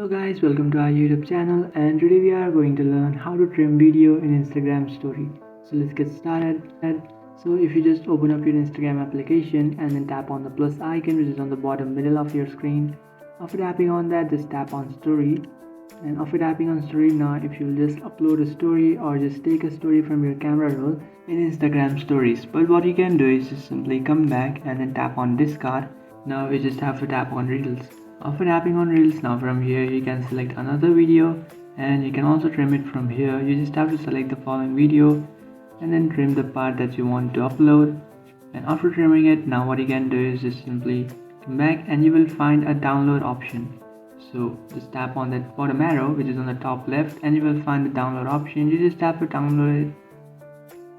Hello guys, welcome to our YouTube channel, and today we are going to learn how to trim video in Instagram story. So let's get started. So if you just open up your Instagram application and then tap on the plus icon which is on the bottom middle of your screen. After tapping on that, just tap on story, and after tapping on story, now if you'll just upload a story or just take a story from your camera roll in Instagram stories. But what you can do is just simply come back and then tap on discard. Now you just have to tap on reels. After tapping on reels, now from here you can select another video and you can also trim it from here. You just have to select the following video and then trim the part that you want to upload. And after trimming it, now what you can do is just simply come back and you will find a download option. So just tap on that bottom arrow which is on the top left and you will find the download option. You just have to download it.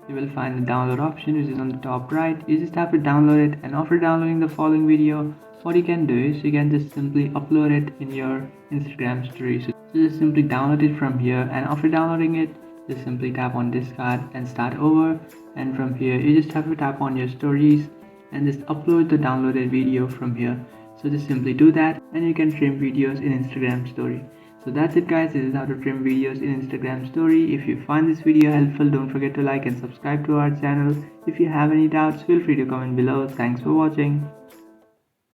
You will find the download option which is on the top right. You just have to download it, and after downloading the following video, what you can do is you can just simply upload it in your Instagram story. So just simply download it from here, and after downloading it, just simply tap on discard and start over, and from here you just have to tap on your stories and just upload the downloaded video from here. So just simply do that and you can trim videos in Instagram story. So that's it guys, this is how to trim videos in Instagram story. If you find this video helpful, don't forget to like and subscribe to our channel. If you have any doubts, feel free to comment below. Thanks for watching.